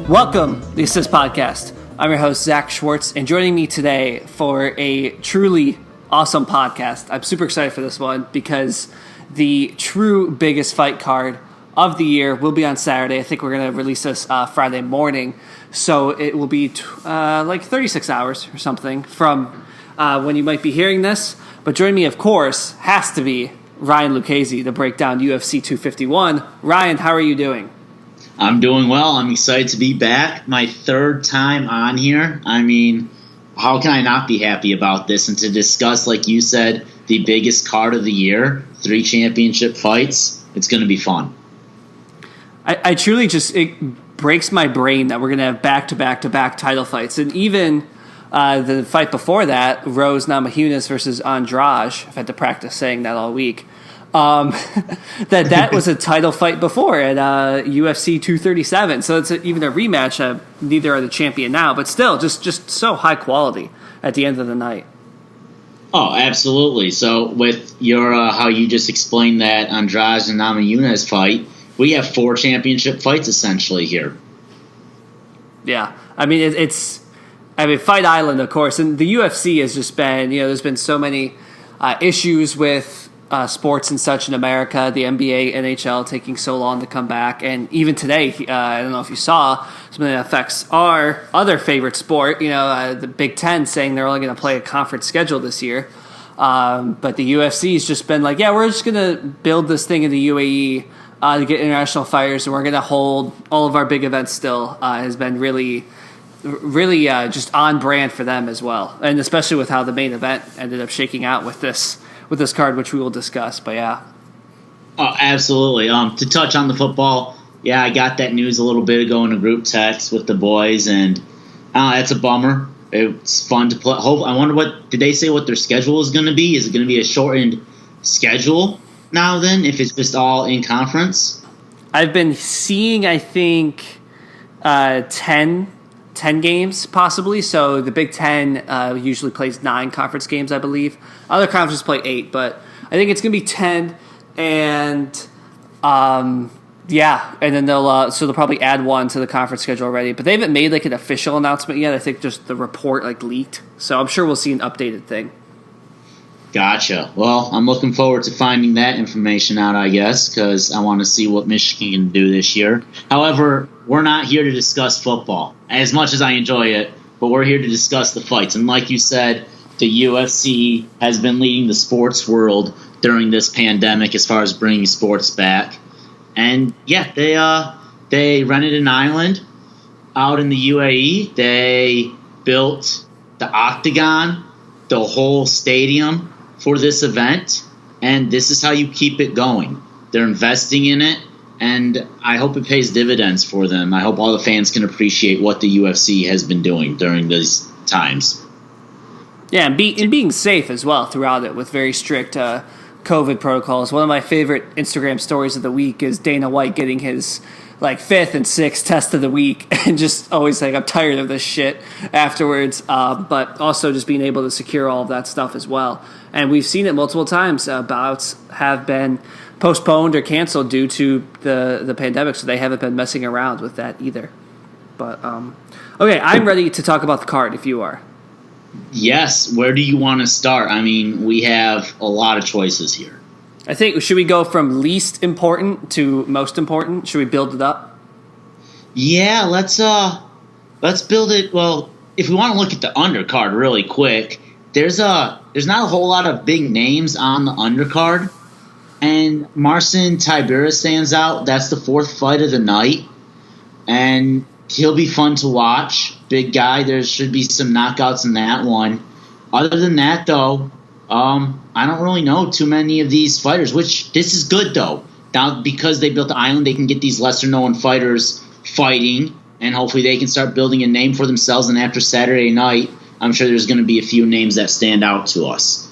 Welcome to the Assist Podcast. I'm your host, Zach Schwartz, and joining me today for a truly awesome podcast. I'm super excited for this one because the true biggest fight card of the year will be on Saturday. I think we're going to release this Friday morning, so it will be like 36 hours or something from when you might be hearing this. But joining me, of course, has to be Ryan Lucchese to break down UFC 251. Ryan, how are you doing? I'm doing well. I'm excited to be back. My third time on here. I mean, how can I not be happy about this? And to discuss, like you said, the biggest card of the year, 3 championship fights, it's going to be fun. I truly it breaks my brain that we're going to have back-to-back-to-back title fights. And even the fight before that, Rose Namajunas versus Andrade, I've had to practice saying that all week, that was a title fight before at UFC 237. So it's even a rematch. Neither are the champion now, but still just so high quality at the end of the night. Oh, absolutely. So with your how you just explained that Andrade and Namajunas fight, we have 4 championship fights essentially here. Yeah. I mean, it's Fight Island, of course, and the UFC has just been, there's been so many issues with sports and such in America, the NBA, NHL taking so long to come back. And even today, I don't know if you saw, something that affects our other favorite sport, the Big Ten saying they're only going to play a conference schedule this year. But the UFC has just been like, yeah, we're just going to build this thing in the UAE to get international fighters, and we're going to hold all of our big events still. Has been really just on brand for them as well. And especially with how the main event ended up shaking out with this card, which we will discuss. But yeah. Oh, absolutely. To touch on the football, yeah, I got that news a little bit ago in a group text with the boys, and it's a bummer. It's fun to play. I wonder did they say what their schedule is going to be? Is it going to be a shortened schedule now then, if it's just all in conference? I've been seeing, I think, 10 games possibly. So the Big Ten usually plays 9 conference games, I believe. Other conferences play 8, but I think it's going to be 10. And and then they'll probably add 1 to the conference schedule already. But they haven't made like an official announcement yet. I think just the report leaked. So I'm sure we'll see an updated thing. Gotcha. Well, I'm looking forward to finding that information out, I guess, because I want to see what Michigan can do this year. However, we're not here to discuss football, as much as I enjoy it, but we're here to discuss the fights. And like you said, the UFC has been leading the sports world during this pandemic as far as bringing sports back. And, yeah, they rented an island out in the UAE. They built the Octagon, the whole stadium for this event, and this is how you keep it going. They're investing in it, and I hope it pays dividends for them. I hope all the fans can appreciate what the UFC has been doing during these times. Yeah, and being safe as well throughout it with very strict COVID protocols. One of my favorite Instagram stories of the week is Dana White getting his 5th and 6th test of the week and just always I'm tired of this shit afterwards. But also just being able to secure all of that stuff as well. And we've seen it multiple times. Bouts have been postponed or canceled due to the pandemic, so they haven't been messing around with that either. But okay, I'm ready to talk about the card if you are. Yes, where do you want to start? I mean, we have a lot of choices here. I think, should we go from least important to most important? Should we build it up? Yeah, let's build it. Well, if we want to look at the undercard really quick, there's not a whole lot of big names on the undercard, and Marcin Tybura stands out. That's the 4th fight of the night, and he'll be fun to watch. Big guy. There should be some knockouts in that one. Other than that, though, I don't really know too many of these fighters, which this is good, though. Now, because they built the island, they can get these lesser-known fighters fighting, and hopefully they can start building a name for themselves. And after Saturday night, I'm sure there's going to be a few names that stand out to us.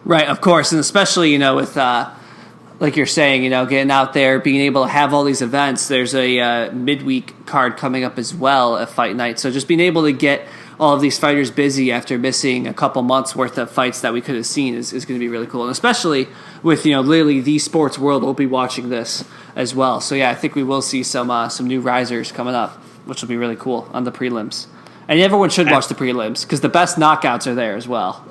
Right, of course, and especially, with like you're saying, getting out there, being able to have all these events. There's a midweek card coming up as well at Fight Night. So just being able to get all of these fighters busy after missing a couple months worth of fights that we could have seen is going to be really cool. And especially with, literally the sports world will be watching this as well. So yeah, I think we will see some new risers coming up, which will be really cool on the prelims. And everyone should watch the prelims because the best knockouts are there as well.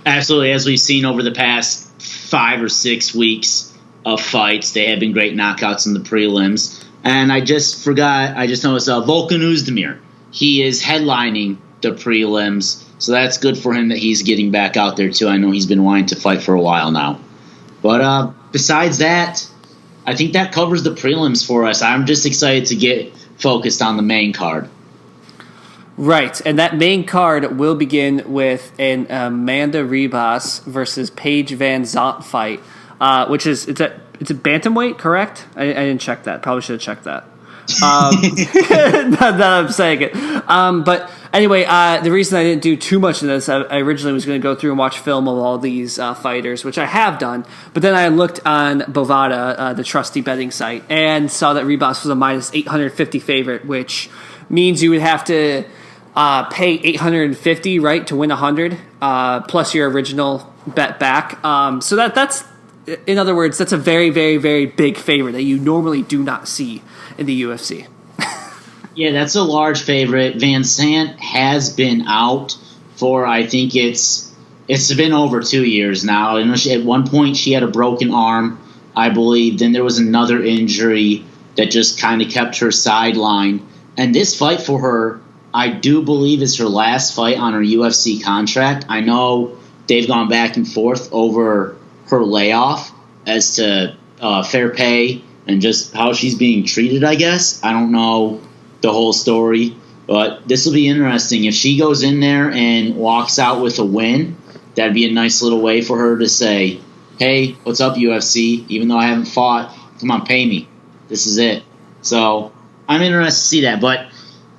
Absolutely. As we've seen over the past 5 or 6 weeks of fights, they have been great knockouts in the prelims. And I just noticed Volkan Oezdemir. He is headlining the prelims, so that's good for him that he's getting back out there too. I know he's been wanting to fight for a while now. But besides that, I think that covers the prelims for us. I'm just excited to get focused on the main card. Right, and that main card will begin with an Amanda Ribas versus Paige Van Zandt fight, which is it's a bantamweight, correct? I didn't check that. Probably should have checked that. Now that I'm saying it. But anyway, the reason I didn't do too much of this, I originally was going to go through and watch film of all these fighters, which I have done. But then I looked on Bovada, the trusty betting site, and saw that Ribas was a minus 850 favorite, which means you would have to pay 850, right, to win 100, plus your original bet back. So that's, in other words, that's a very, very, very big favorite that you normally do not see in the UFC. Yeah, that's a large favorite. Van Zandt has been out for, I think it's been over 2 years now. And at one point she had a broken arm, I believe. Then there was another injury that just kind of kept her sidelined. And this fight for her, I do believe, is her last fight on her UFC contract. I know they've gone back and forth over her layoff as to fair pay and just how she's being treated, I guess. I don't know the whole story, but this will be interesting. If she goes in there and walks out with a win, that'd be a nice little way for her to say, hey, what's up, UFC? Even though I haven't fought, come on, pay me. This is it. So I'm interested to see that, but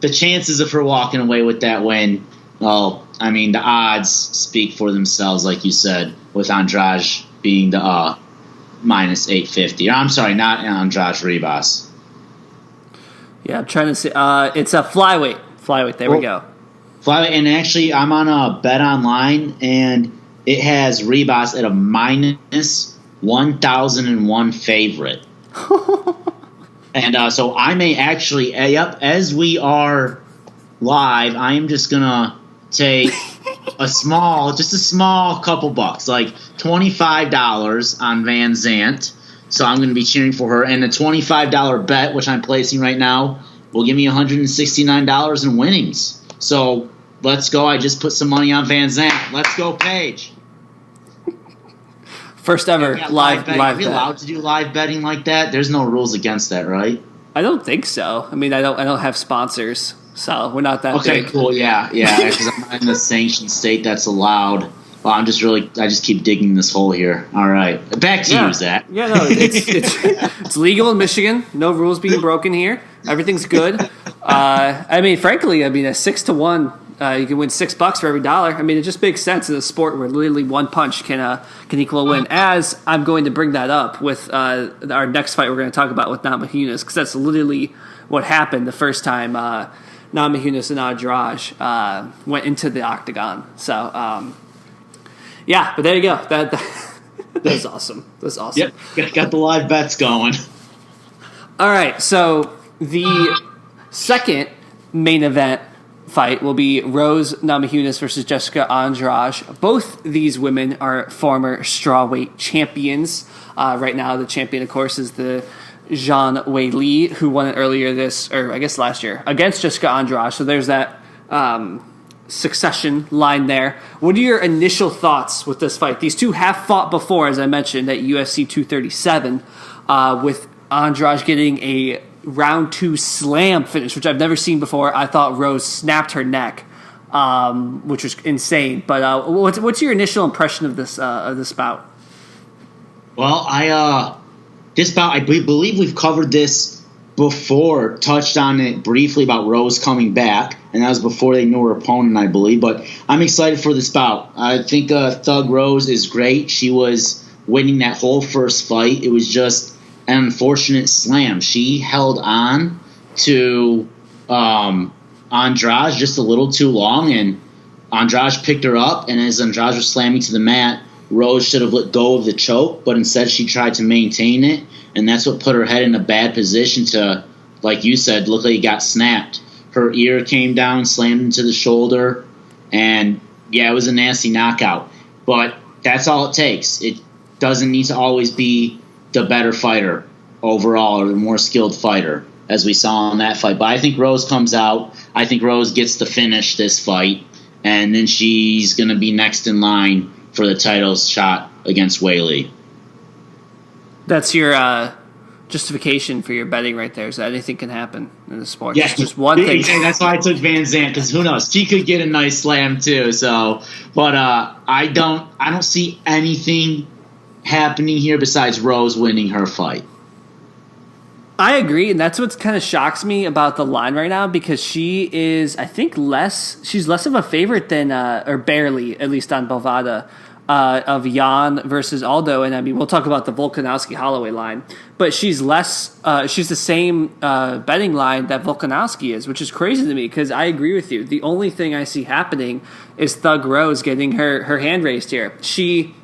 the chances of her walking away with that win, well, I mean, the odds speak for themselves, like you said, with Andrade being the minus 850. I'm sorry, not Andrade, Ribas. Yeah, I'm trying to see. It's a flyweight. There we go. Flyweight, and actually, I'm on a bet online, and it has Ribas at a minus 1,001 favorite. And so I may actually, as we are live, I am just going to take a small couple bucks, like $25 on Van Zandt. So I'm going to be cheering for her. And the $25 bet, which I'm placing right now, will give me $169 in winnings. So let's go. I just put some money on Van Zandt. Let's go, Paige. First ever live bet. Are we allowed to do live betting like that? There's no rules against that, right? I don't think so. I mean, I don't have sponsors, so we're not that big. Okay, cool. Yeah, because I'm not in a sanctioned state that's allowed. Well, I just keep digging this hole here. All right, back to you, Zach. Yeah, no, it's legal in Michigan. No rules being broken here. Everything's good. I mean, frankly, a 6-1. You can win $6 for every dollar. I mean, it just makes sense in a sport where literally one punch can equal a win. As I'm going to bring that up with our next fight, we're going to talk about with Namajunas, because that's literally what happened the first time Namajunas and Andrade went into the octagon. So, yeah, but there you go. That's awesome. That's awesome. Yep, got the live bets going. All right, so the second main event fight will be Rose Namajunas versus Jessica Andrade. Both these women are former strawweight champions. Right now, the champion, of course, is the Zhang Weili, who won it earlier last year, against Jessica Andrade. So there's that succession line there. What are your initial thoughts with this fight? These two have fought before, as I mentioned, at UFC 237, with Andrade getting a round 2 slam finish, which I've never seen before. I thought Rose snapped her neck, which was insane. But what's your initial impression of this bout? Well, this bout, I believe we've covered this before, touched on it briefly about Rose coming back, and that was before they knew her opponent, I believe. But I'm excited for this bout. I think Thug Rose is great. She was winning that whole first fight. It was just an unfortunate slam. She held on to Andrade just a little too long, and Andrade picked her up, and as Andrade was slamming to the mat, Rose should have let go of the choke, but instead she tried to maintain it, and that's what put her head in a bad position to, like you said, look like it got snapped. Her ear came down, slammed into the shoulder, and yeah, it was a nasty knockout. But that's all it takes. It doesn't need to always be the better fighter overall or the more skilled fighter, as we saw in that fight. But I think Rose comes out. I think Rose gets to finish this fight, and then she's going to be next in line for the title shot against Weili. That's your justification for your betting right there, is that anything can happen in the sport. Yeah, just one thing. That's why I took Van Zandt, because who knows? She could get a nice slam too. So, but I don't see anything happening here besides Rose winning her fight. I agree, and that's what kind of shocks me about the line right now, because she is, I think, she's less of a favorite than, or barely, at least on Bovada, of Yan versus Aldo. And I mean, we'll talk about the Volkanovski Holloway line, but she's she's the same betting line that Volkanovski is, which is crazy to me, because I agree with you. The only thing I see happening is Thug Rose getting her hand raised here. She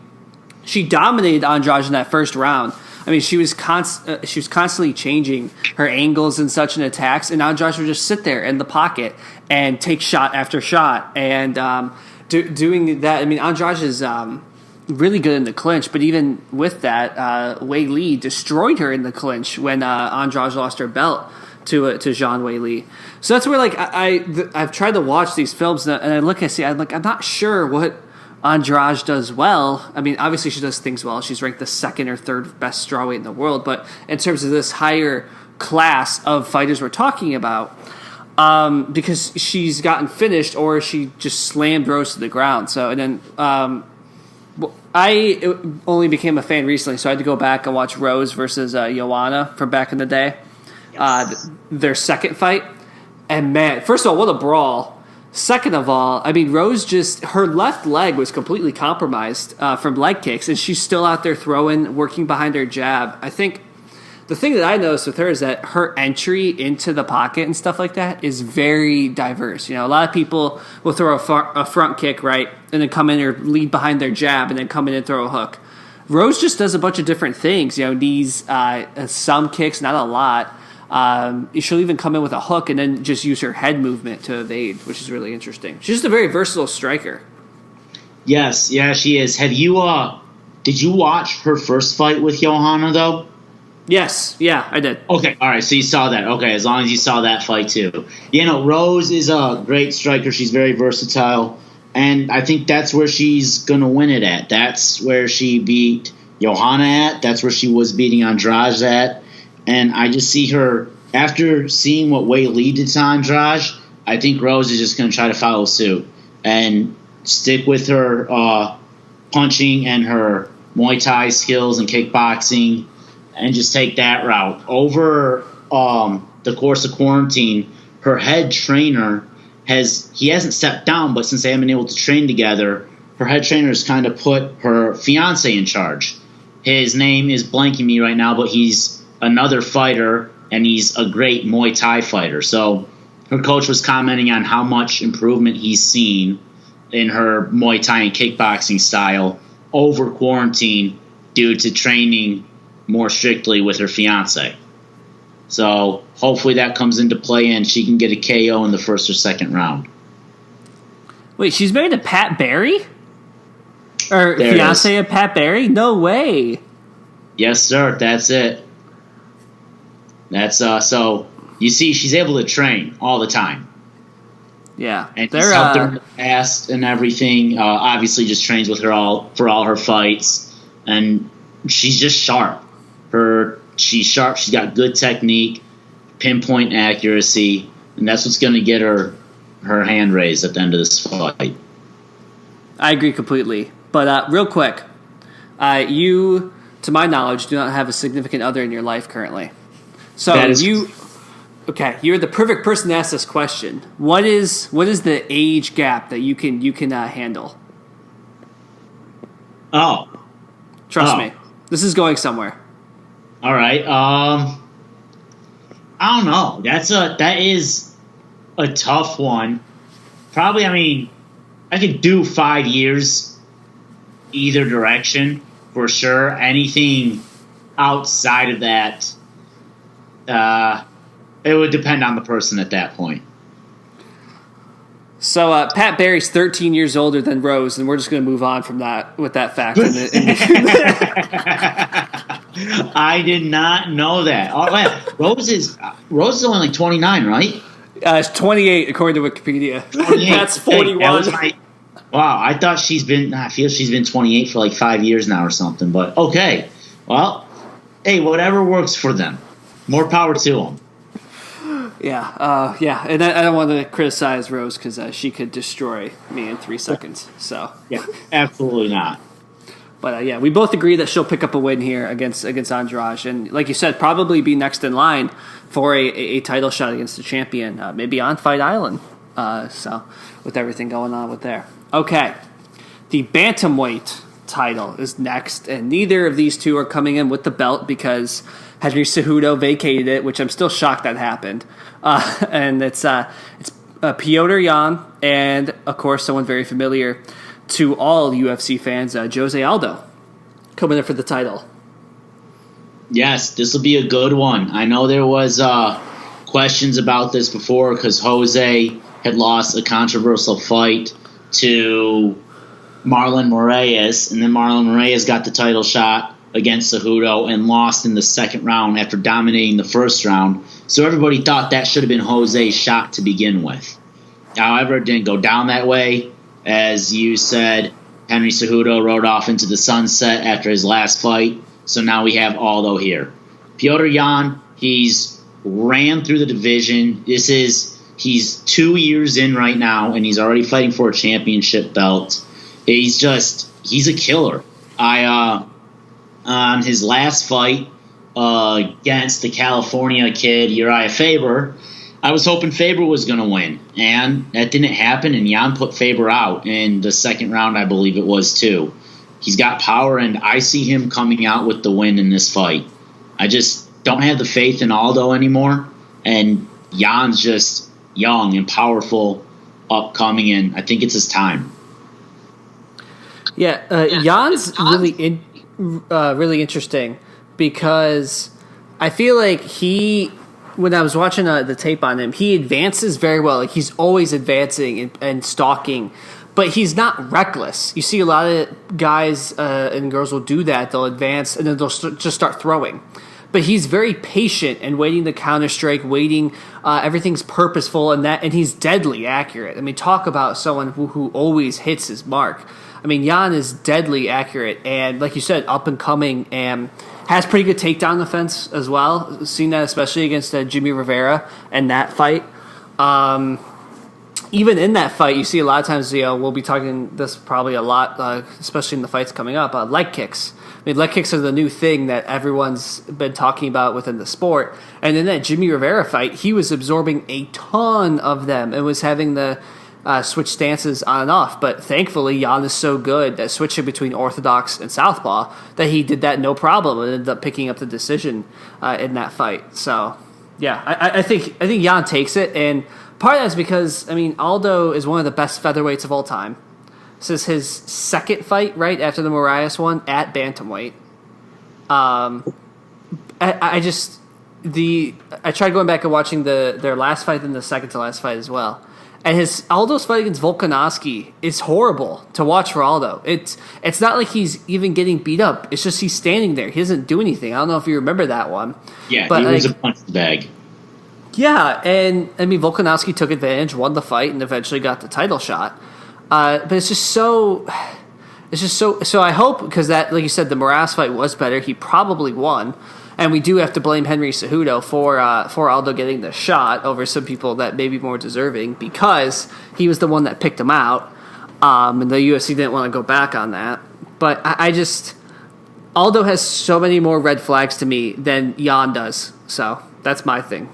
dominated Andrade in that first round. I mean, she was constantly changing her angles and such in attacks, and Andrade would just sit there in the pocket and take shot after shot. And doing that, I mean, Andrade is really good in the clinch, but even with that, Weili destroyed her in the clinch when Andrade lost her belt to Zhang Weili. So that's where, like, I've tried to watch these films, and I look and see, I'm not sure what Andrade does well. I mean, obviously she does things well. She's ranked the second or third best strawweight in the world. But in terms of this higher class of fighters we're talking about, because she's gotten finished or she just slammed Rose to the ground. So, and then I only became a fan recently, so I had to go back and watch Rose versus Joanna from back in the day. Yes. Their second fight. And man, first of all, what a brawl. Second of all, I mean, Rose her left leg was completely compromised from leg kicks, and she's still out there throwing, working behind her jab. I think the thing that I noticed with her is that her entry into the pocket and stuff like that is very diverse. You know, a lot of people will throw a front kick, right, and then come in or lead behind their jab and then come in and throw a hook. Rose just does a bunch of different things. You know, knees, some kicks, not a lot. She'll even come in with a hook and then just use her head movement to evade, which is really interesting. She's just a very versatile striker. Yes, yeah, she is. Did you watch her first fight with Johanna, though? Yes, yeah, I did. Okay, all right, so you saw that. Okay, as long as you saw that fight, too. You know, Rose is a great striker. She's very versatile, and I think that's where she's going to win it at. That's where she beat Johanna at. That's where she was beating Andrade at. And I just see her, after seeing what Weili did to Andrade, I think Rose is just going to try to follow suit and stick with her punching and her Muay Thai skills and kickboxing and just take that route. Over the course of quarantine, her head trainer hasn't stepped down, but since they haven't been able to train together, her head trainer has kind of put her fiance in charge. His name is blanking me right now, but he's another fighter, and he's a great Muay Thai fighter. So her coach was commenting on how much improvement he's seen in her Muay Thai and kickboxing style over quarantine due to training more strictly with her fiance. So hopefully that comes into play and she can get a KO in the first or second round. Wait, she's married to Pat Barry? Or there fiance of Pat Barry? No way. Yes, sir. That's it. That's so you see, she's able to train all the time. Yeah, and he's helped her in the past and everything. Obviously, just trains with her for all her fights, and she's just sharp. She's sharp. She's got good technique, pinpoint accuracy, and that's what's going to get her hand raised at the end of this fight. I agree completely. But real quick, you, to my knowledge, do not have a significant other in your life currently. So you're the perfect person to ask this question. What is the age gap that you can handle? Trust me, this is going somewhere. All right. I don't know. That is a tough one. Probably, I mean, I could do 5 years either direction for sure. Anything outside of that, it would depend on the person at that point. So Pat Barry's 13 years older than Rose, and we're just going to move on from that with that fact. I did not know that. Oh, man. Rose is only like 29, right? It's 28 according to Wikipedia. 28. That's 41. Wow, I thought I feel she's been 28 for like 5 years now or something. But okay, well, hey, whatever works for them. More power to them. Yeah, and I don't want to criticize Rose because she could destroy me in 3 seconds. So yeah, absolutely not. But we both agree that she'll pick up a win here against Andrade, and like you said, probably be next in line for a title shot against the champion, maybe on Fight Island. So with everything going on with there, okay, the bantamweight title is next, and neither of these two are coming in with the belt because Henry Cejudo vacated it, which I'm still shocked that happened. And it's Petr Yan and, of course, someone very familiar to all UFC fans, Jose Aldo, coming in for the title. Yes, this will be a good one. I know there was questions about this before because Jose had lost a controversial fight to Marlon Moraes, and then Marlon Moraes got the title shot against Cejudo and lost in the second round after dominating the first round. So everybody thought that should have been Jose's shot to begin with. However, it didn't go down that way. As you said, Henry Cejudo rode off into the sunset after his last fight. So now we have Aldo here. Petr Yan, he's ran through the division. He's 2 years in right now, and he's already fighting for a championship belt. He's a killer. On his last fight against the California kid, Uriah Faber, I was hoping Faber was going to win, and that didn't happen, and Yan put Faber out in the second round, I believe it was, too. He's got power, and I see him coming out with the win in this fight. I just don't have the faith in Aldo anymore, and Yan's just young and powerful, upcoming, and I think it's his time. Yeah, Jan's really interesting because I feel like when I was watching the tape on him, he advances very well. Like he's always advancing and stalking, but he's not reckless. You see a lot of guys and girls will do that. They'll advance and then they'll just start throwing. But he's very patient and waiting the counter strike, waiting. Everything's purposeful and he's deadly accurate. I mean, talk about someone who always hits his mark. I mean, Yan is deadly accurate and, like you said, up and coming and has pretty good takedown defense as well. Seen that especially against Jimmy Rivera and that fight. Even in that fight, you see a lot of times, we'll be talking this probably a lot, especially in the fights coming up, leg kicks. I mean, leg kicks are the new thing that everyone's been talking about within the sport. And in that Jimmy Rivera fight, he was absorbing a ton of them and was having the switch stances on and off, but thankfully Yan is so good at switching between orthodox and southpaw that he did that no problem and ended up picking up the decision in that fight. So yeah, I think Yan takes it, and part of that is because Aldo is one of the best featherweights of all time. This is his second fight right after the Moraes one at bantamweight. I tried going back and watching their last fight and the second to last fight as well. And Aldo's fight against Volkanovski is horrible to watch for Aldo. It's not like he's even getting beat up. It's just he's standing there. He doesn't do anything. I don't know if you remember that one. Yeah, but he was a punch bag. Yeah, and Volkanovski took advantage, won the fight, and eventually got the title shot. But it's just so. So I hope, because that, like you said, the Moraes fight was better. He probably won. And we do have to blame Henry Cejudo for Aldo getting the shot over some people that may be more deserving because he was the one that picked him out, and the UFC didn't want to go back on that. But Aldo has so many more red flags to me than Yan does, so that's my thing.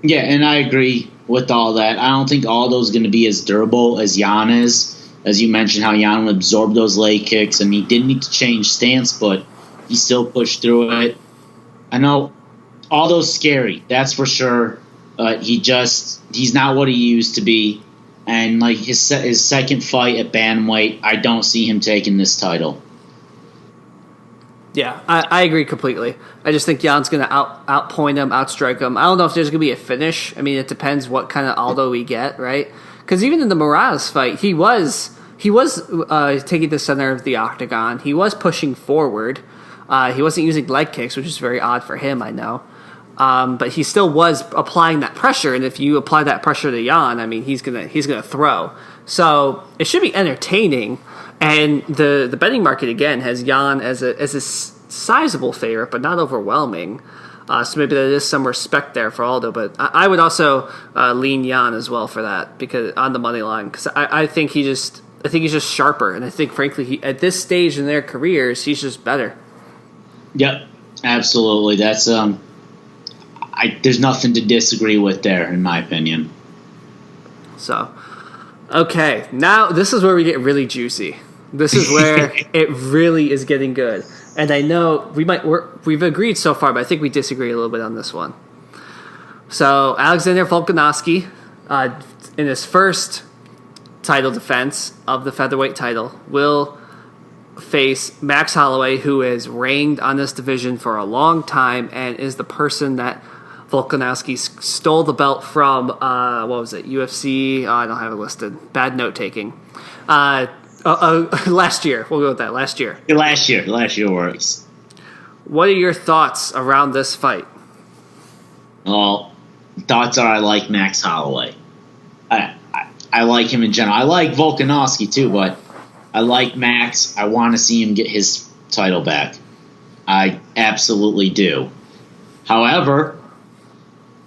Yeah, and I agree with all that. I don't think Aldo's going to be as durable as Yan is. As you mentioned, how Yan would absorb those leg kicks, and he didn't need to change stance, but he still pushed through it. I know Aldo's scary, that's for sure. but he's not what he used to be. And like his second fight at bantamweight, I don't see him taking this title. Yeah, I agree completely. I just think Jan's going to outpoint him, outstrike him. I don't know if there's going to be a finish. I mean, it depends what kind of Aldo we get, right? Because even in the Morales fight, he was taking the center of the octagon. He was pushing forward. He wasn't using leg kicks, which is very odd for him, I know. But he still was applying that pressure, and if you apply that pressure to Yan, I mean, he's gonna throw. So it should be entertaining. And the betting market again has Yan as a sizable favorite, but not overwhelming. So maybe there is some respect there for Aldo, but I would also lean Yan as well for that because on the money line because I think he's just sharper, and I think frankly at this stage in their careers he's just better. Yep, absolutely. That's there's nothing to disagree with there, in my opinion. So, okay, now this is where we get really juicy. This is where it really is getting good. And I know we've agreed so far, but I think we disagree a little bit on this one. So Alexander Volkanovski, in his first title defense of the featherweight title, will face Max Holloway, who is reigned on this division for a long time and is the person that Volkanovski stole the belt from, what was it, UFC? I don't have it listed. Bad note-taking. Last year. We'll go with that. Last year. Last year works. What are your thoughts around this fight? Well, thoughts are I like Max Holloway. I like him in general. I like Volkanovski too, but I like Max. I want to see him get his title back. I absolutely do. However,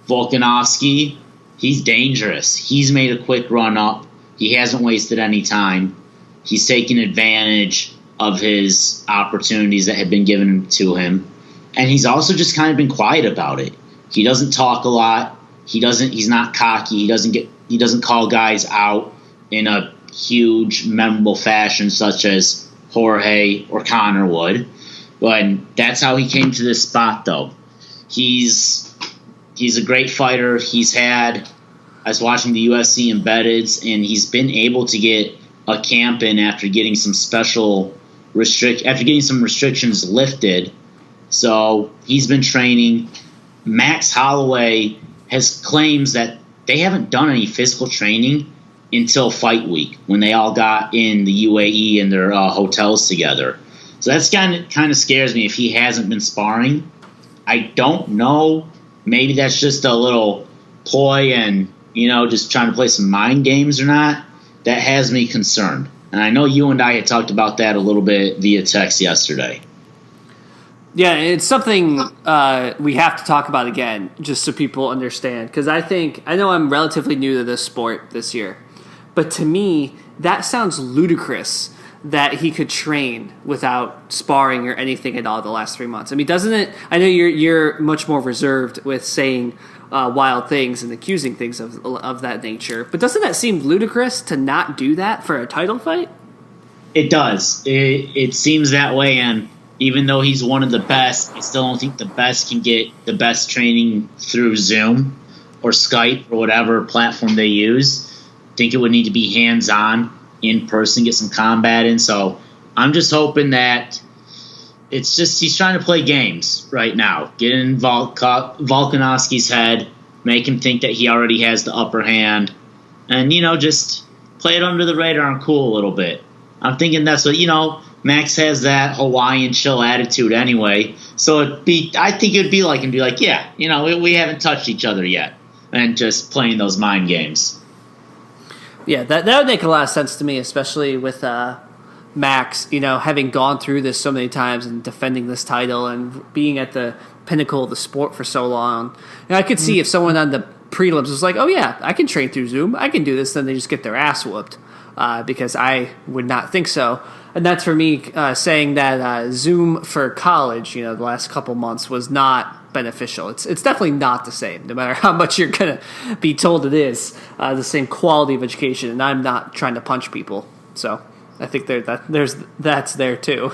Volkanovski, he's dangerous. He's made a quick run up. He hasn't wasted any time. He's taken advantage of his opportunities that have been given to him. And he's also just kind of been quiet about it. He doesn't talk a lot. He's not cocky. He doesn't call guys out in a huge, memorable fashion such as Jorge or Conor would. But that's how he came to this spot, though. He's a great fighter. I was watching the UFC embeddeds, and he's been able to get a camp in after getting some restrictions lifted. So he's been training. Max Holloway has claims that they haven't done any physical training until fight week when they all got in the UAE in their hotels together. So that's kind of scares me if he hasn't been sparring. I don't know. Maybe that's just a little ploy and, just trying to play some mind games or not. That has me concerned. And I know you and I had talked about that a little bit via text yesterday. Yeah, it's something we have to talk about again, just so people understand. Because I know I'm relatively new to this sport this year. But to me, that sounds ludicrous that he could train without sparring or anything at all the last 3 months. I mean, doesn't it? I know you're much more reserved with saying wild things and accusing things of that nature, but doesn't that seem ludicrous to not do that for a title fight? It does. It seems that way, and even though he's one of the best, I still don't think the best can get the best training through Zoom or Skype or whatever platform they use. I think it would need to be hands-on, in person, get some combat in. So I'm just hoping that it's just he's trying to play games right now. Get in Volkanovski's head, make him think that he already has the upper hand, and, just play it under the radar and cool a little bit. I'm thinking that's what, Max has that Hawaiian chill attitude anyway. So I think it'd be like, yeah, we haven't touched each other yet. And just playing those mind games. Yeah, that would make a lot of sense to me, especially with Max, having gone through this so many times and defending this title and being at the pinnacle of the sport for so long. And I could see if someone on the prelims was like, oh yeah, I can train through Zoom, I can do this, then they just get their ass whooped because I would not think so. And that's for me saying that Zoom for college, the last couple months was not beneficial. It's definitely not the same, no matter how much you're going to be told it is, the same quality of education. And I'm not trying to punch people. So I think that's there too.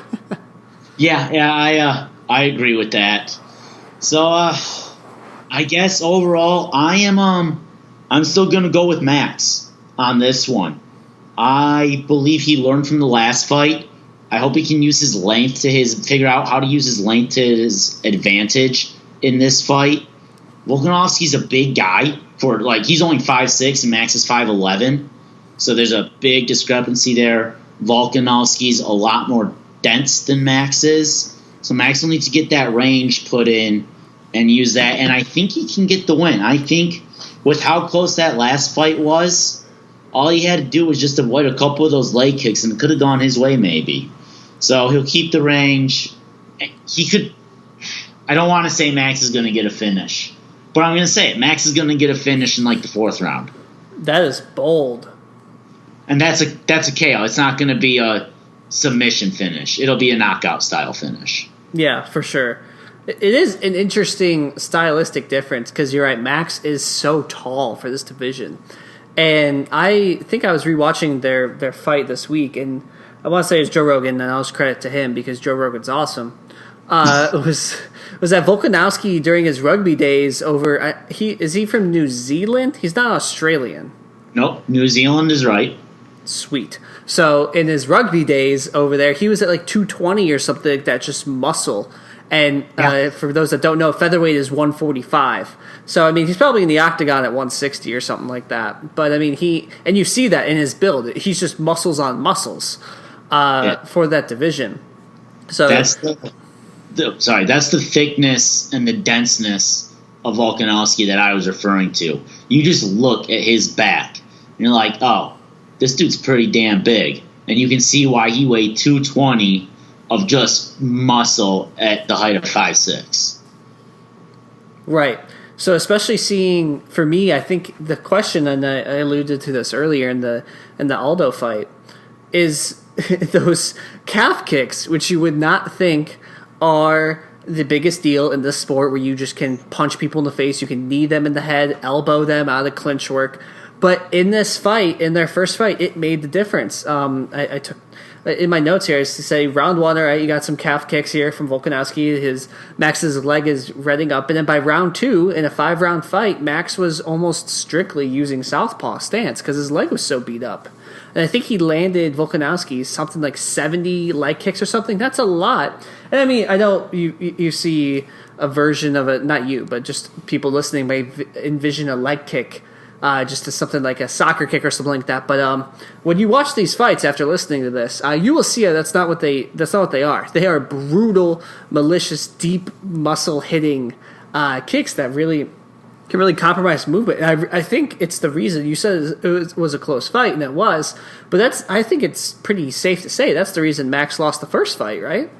Yeah, I agree with that. So I guess overall, I'm still gonna go with Max on this one. I believe he learned from the last fight. I hope he can use his length figure out how to use his length to his advantage in this fight. Volkanovski's a big guy he's only 5'6" and Max is 5'11", so there's a big discrepancy there. Volkanovski's a lot more dense than Max is, so Max will need to get that range put in and use that, and I think he can get the win. I think with how close that last fight was, all he had to do was just avoid a couple of those leg kicks, and it could have gone his way maybe. So he'll keep the range. He could. I don't want to say Max is going to get a finish, but I'm going to say it. Max is going to get a finish in like the 4th round. That is bold. And that's a KO. It's not going to be a submission finish. It'll be a knockout style finish. Yeah, for sure. It is an interesting stylistic difference because you're right. Max is so tall for this division. And I think I was rewatching their fight this week, and I want to say it's Joe Rogan, and I'll just credit to him because Joe Rogan's awesome. Was that Volkanovski during his rugby days over? Is he from New Zealand? He's not Australian. Nope, New Zealand is right. Sweet. So in his rugby days over there, he was at like 220 or something like that, just muscle. And for those that don't know, featherweight is 145. So, I mean, he's probably in the octagon at 160 or something like that. But, I mean, and you see that in his build. He's just muscles on muscles for that division. So that's that's the thickness and the denseness of Volkanovski that I was referring to. You just look at his back, and you're like, oh, this dude's pretty damn big. And you can see why he weighed 220 of just muscle at the height of 5'6". Right. So especially seeing, for me, I think the question, and I alluded to this earlier in the Aldo fight, is those calf kicks, which you would not think are the biggest deal in this sport, where you just can punch people in the face, you can knee them in the head, elbow them out of clinch work. But in this fight, in their first fight, it made the difference. I took in my notes here is to say round 1, all right, you got some calf kicks here from Volkanovski. Max's leg is redding up, and then by round 2, in a 5-round fight, Max was almost strictly using southpaw stance because his leg was so beat up. And I think he landed Volkanovski something like 70 leg kicks or something. That's a lot. And I mean, I know you see a version of it, not you, but just people listening may envision a leg kick just as something like a soccer kick or something like that. But when you watch these fights after listening to this, you will see that's not what they are. They are brutal, malicious, deep muscle hitting kicks that really can really compromise movement. And I think it's the reason you said it was a close fight, and it was. But I think it's pretty safe to say that's the reason Max lost the first fight, right?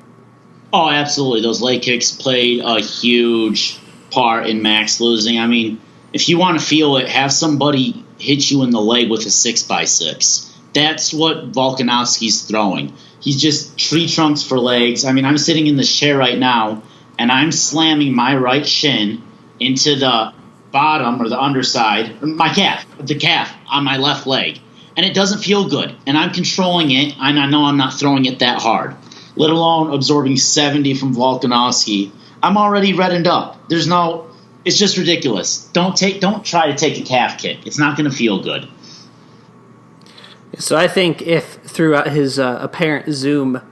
Oh, absolutely. Those leg kicks played a huge part in Max losing. I mean, if you want to feel it, have somebody hit you in the leg with a 6x6. That's what Volkanovski's throwing. He's just tree trunks for legs. I mean, I'm sitting in this chair right now, and I'm slamming my right shin into the bottom or the underside, the calf on my left leg. And it doesn't feel good. And I'm controlling it, and I know I'm not throwing it that hard, let alone absorbing 70 from Volkanovski. I'm already reddened up. It's just ridiculous. Don't try to take a calf kick. It's not going to feel good. So I think if throughout his apparent Zoom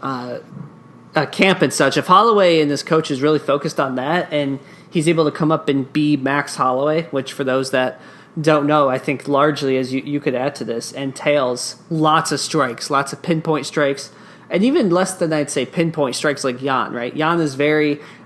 camp and such, if Holloway and his coach is really focused on that, and he's able to come up and be Max Holloway, which for those that don't know, I think largely, as you could add to this, entails lots of strikes, lots of pinpoint strikes, and even less than, I'd say, pinpoint strikes like Yan, right? Yan is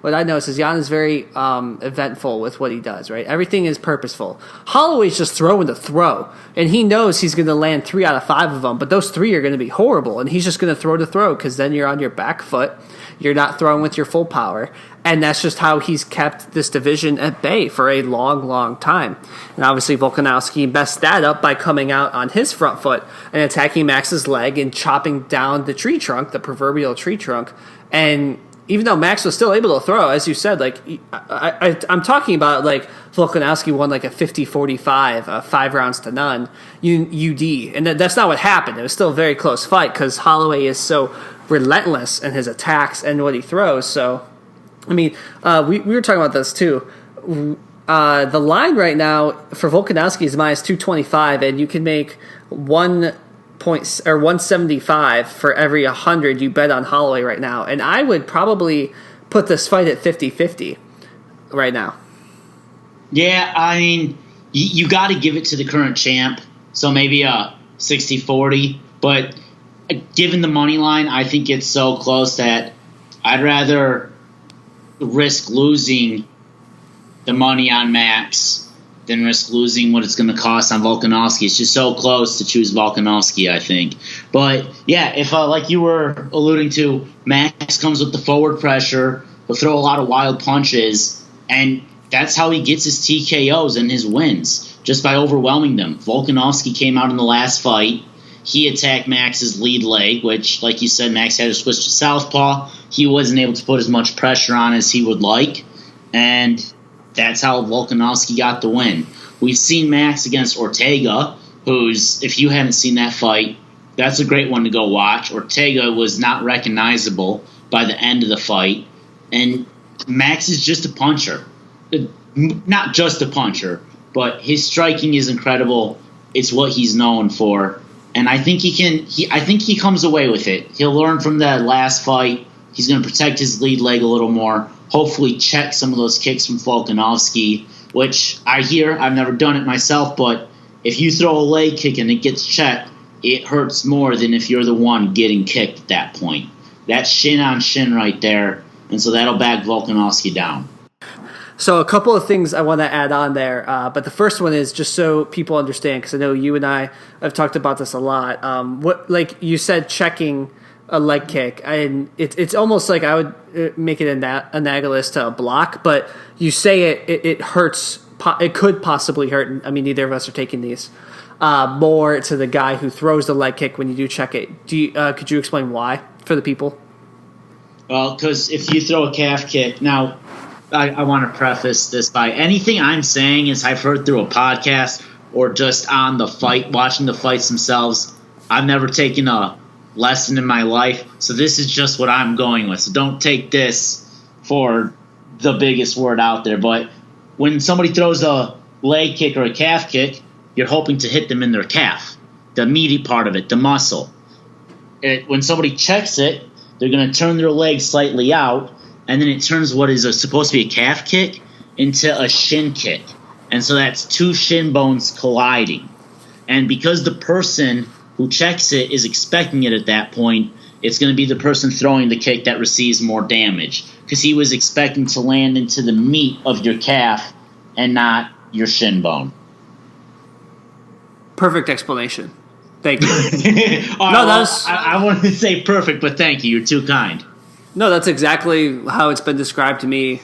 what I notice is Yan is very eventful with what he does, right? Everything is purposeful. Holloway's just throwing to throw, and he knows he's going to land 3 out of 5 of them, but those 3 are going to be horrible, and he's just going to throw to throw because then you're on your back foot. You're not throwing with your full power, and that's just how he's kept this division at bay for a long, long time. And obviously Volkanovski messed that up by coming out on his front foot and attacking Max's leg and chopping down the tree trunk, the proverbial tree trunk. And even though Max was still able to throw, as you said, like I'm talking about like Volkanovski won like a 50-45, 5 rounds to none, UD. And that's not what happened. It was still a very close fight because Holloway is so relentless in his attacks and what he throws. So, I mean, we were talking about this too. The line right now for Volkanovski is minus 225, and you can make 175 for every 100 you bet on Holloway right now. And I would probably put this fight at 50-50 right now. Yeah, I mean, you got to give it to the current champ, so maybe a 60-40. But given the money line, I think it's so close that I'd rather risk losing the money on Max than risk losing what it's going to cost on Volkanovski. It's just so close to choose Volkanovski, I think. But, yeah, if like you were alluding to, Max comes with the forward pressure, he'll throw a lot of wild punches, and that's how he gets his TKOs and his wins, just by overwhelming them. Volkanovski came out in the last fight. He attacked Max's lead leg, which, like you said, Max had to switch to southpaw. He wasn't able to put as much pressure on as he would like, and that's how Volkanovski got the win. We've seen Max against Ortega, who's, if you haven't seen that fight, that's a great one to go watch. Ortega was not recognizable by the end of the fight, and Max is just a puncher. Not just a puncher, but his striking is incredible. It's what he's known for. And I think I think he comes away with it. He'll learn from that last fight. He's going to protect his lead leg a little more. Hopefully check some of those kicks from Volkanovski, which I hear. I've never done it myself, but if you throw a leg kick and it gets checked, it hurts more than if you're the one getting kicked at that point. That's shin on shin right there, and so that'll back Volkanovski down. So a couple of things I want to add on there, but the first one is just so people understand, because I know you and I have talked about this a lot. What, like you said, checking a leg kick, and it's almost like I would make it analogous to a block, but you say it hurts. It could possibly hurt. I mean, neither of us are taking these. More to the guy who throws the leg kick when you do check it. Could you explain why for the people? Well, because if you throw a calf kick now. I want to preface this by anything I'm saying is I've heard through a podcast or just on the fight, watching the fights themselves. I've never taken a lesson in my life, so this is just what I'm going with. So don't take this for the biggest word out there. But when somebody throws a leg kick or a calf kick, you're hoping to hit them in their calf, the meaty part of it, the muscle. When somebody checks it, they're going to turn their leg slightly out, and then it turns what is supposed to be a calf kick into a shin kick. And so that's two shin bones colliding. And because the person who checks it is expecting it at that point, it's going to be the person throwing the kick that receives more damage, because he was expecting to land into the meat of your calf and not your shin bone. Perfect explanation. Thank you. I wanted to say perfect, but thank you. You're too kind. No, that's exactly how it's been described to me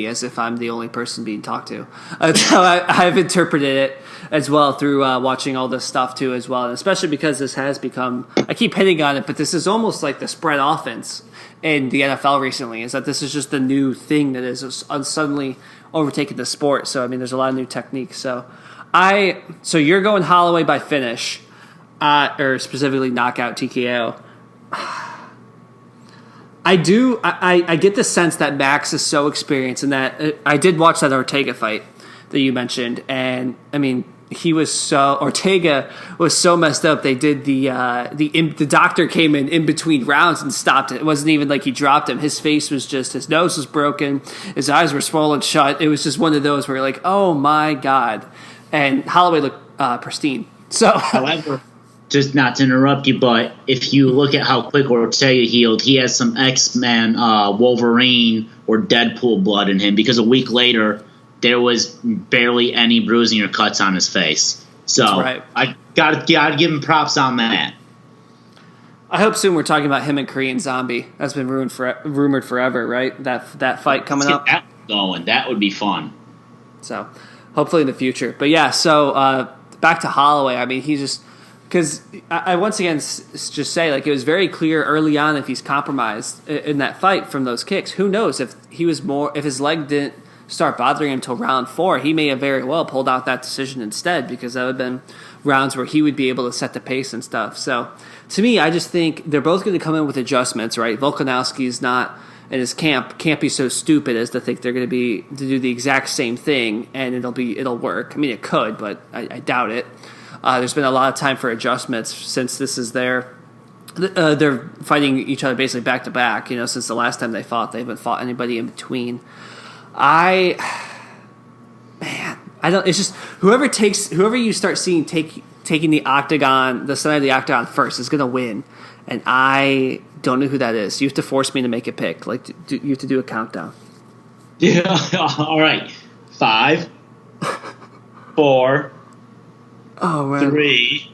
as if I'm the only person being talked to. That's how I've interpreted it as well through watching all this stuff too as well, and especially because this has become, I keep hitting on it, but this is almost like the spread offense in the NFL recently, is that this is just the new thing that is suddenly overtaking the sport. So, I mean, there's a lot of new techniques. So you're going Holloway by finish, or specifically knockout TKO. I do. I get the sense that Max is so experienced, and that I did watch that Ortega fight that you mentioned, and I mean, Ortega was so messed up. They did the doctor came in between rounds and stopped it. It wasn't even like he dropped him. His face was just, his nose was broken, his eyes were swollen shut. It was just one of those where you're like, oh my god. And Holloway looked pristine. So, however. Just not to interrupt you, but if you look at how quick Ortega healed, he has some X-Men, Wolverine, or Deadpool blood in him, because a week later, there was barely any bruising or cuts on his face. So right. I gotta give him props on that. I hope soon we're talking about him and Korean Zombie. That's been rumored forever, right? That fight coming up. That going. That would be fun. So hopefully in the future. But yeah, so back to Holloway. I mean, he just... Because I once again just say, like, it was very clear early on if he's compromised in that fight from those kicks. Who knows if his leg didn't start bothering him until round 4, he may have very well pulled out that decision instead, because that would have been rounds where he would be able to set the pace and stuff. So to me, I just think they're both going to come in with adjustments, right? Volkanovski is not and his camp can't be so stupid as to think they're going to do the exact same thing and it'll work. I mean, it could, but I doubt it. There's been a lot of time for adjustments since this is they're fighting each other basically back to back. Since the last time they fought, they haven't fought anybody in between. I don't. It's just whoever you start seeing taking the center of the octagon first is going to win, and I don't know who that is. You have to force me to make a pick. Like you have to do a countdown. Yeah. All right. 5, 4. Oh man. 3,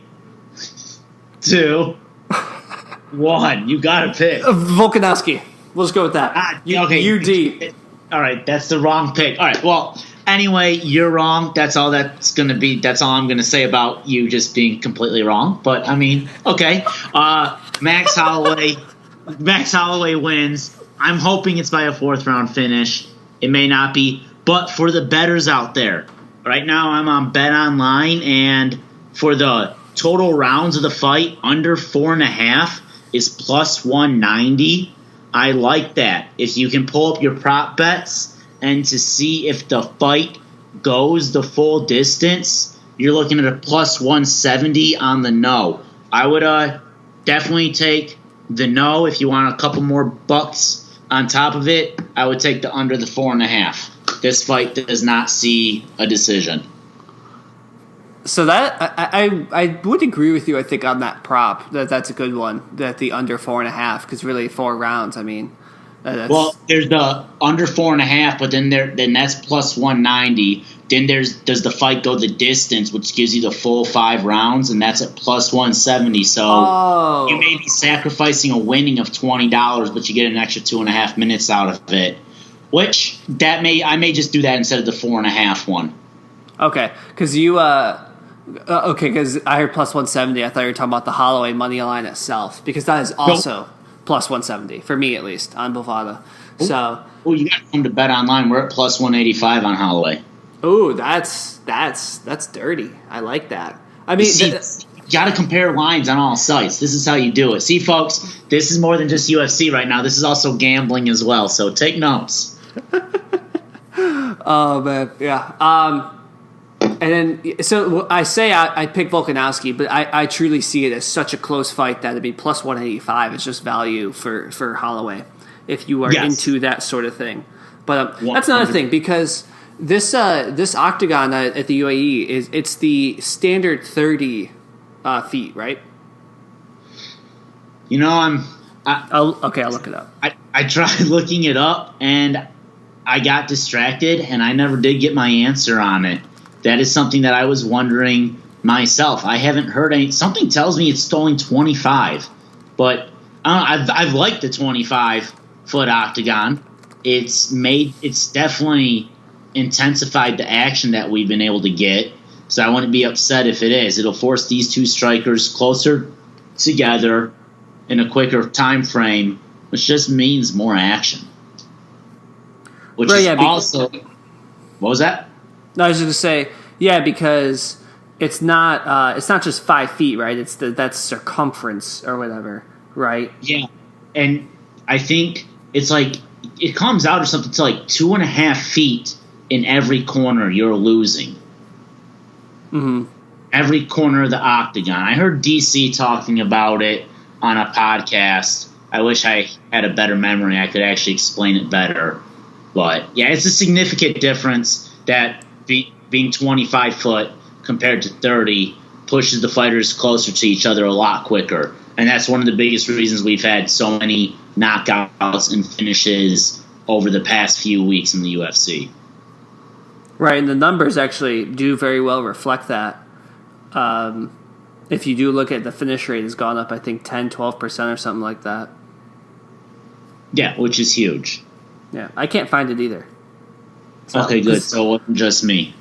2, 1. You got to pick. Volkanovski. We'll just go with that. Okay. UD. All right. That's the wrong pick. All right. Well, anyway, you're wrong. That's all I'm going to say about you just being completely wrong. But, I mean, okay. Max Holloway wins. I'm hoping it's by a 4th-round finish. It may not be. But for the bettors out there, right now I'm on Bet Online, and for the total rounds of the fight, under 4.5 is plus 190. I like that. If you can pull up your prop bets and to see if the fight goes the full distance, you're looking at a plus 170 on the no. I would definitely take the no. If you want a couple more bucks on top of it, I would take the under the 4.5. This fight does not see a decision. So that I would agree with you. I think on that prop that's a good one. That the under 4.5, because really 4 rounds. I mean, well, there's the under 4.5, but then that's plus 190. Then does the fight go the distance, which gives you the full 5 rounds, and that's at plus 170. So you may be sacrificing a winning of $20, but you get an extra 2.5 minutes out of it. Which I may just do that instead of the 4.5 one. Okay, because because I heard plus 170. I thought you were talking about the Holloway money line itself, because that is also plus 170 for me at least on Bovada. So, you got to come to Bet Online. We're at plus 185 on Holloway. Oh, that's dirty. I like that. I mean, you got to compare lines on all sites. This is how you do it. See, folks, this is more than just UFC right now. This is also gambling as well. So take notes. Oh man, yeah. And then, so I say I pick Volkanovski, but I truly see it as such a close fight that it'd be plus 185 is just value for Holloway if you are into that sort of thing. But that's another thing, because this octagon at the UAE it's the standard 30 feet, right? I'll look it up. I tried looking it up and I got distracted and I never did get my answer on it. That is something that I was wondering myself. I haven't heard any. Something tells me it's only 25, but I've liked the 25-foot octagon. It's definitely intensified the action that we've been able to get. So I wouldn't be upset if it is. It'll force these two strikers closer together in a quicker time frame, which just means more action. What was that? No, I was just gonna say, because it's not just 5 feet, right? That's circumference or whatever, right? Yeah, and I think it's like it comes out or something to like 2.5 feet in every corner you're losing. Mm-hmm. Every corner of the octagon. I heard DC talking about it on a podcast. I wish I had a better memory. I could actually explain it better. But yeah, it's a significant difference that being 25 foot compared to 30 pushes the fighters closer to each other a lot quicker. And that's one of the biggest reasons we've had so many knockouts and finishes over the past few weeks in the UFC. Right, and the numbers actually do very well reflect that. If you do look at the finish rate, has gone up, I think, 10, 12% or something like that. Yeah, which is huge. Yeah, I can't find it either. So, okay, good. So it wasn't just me.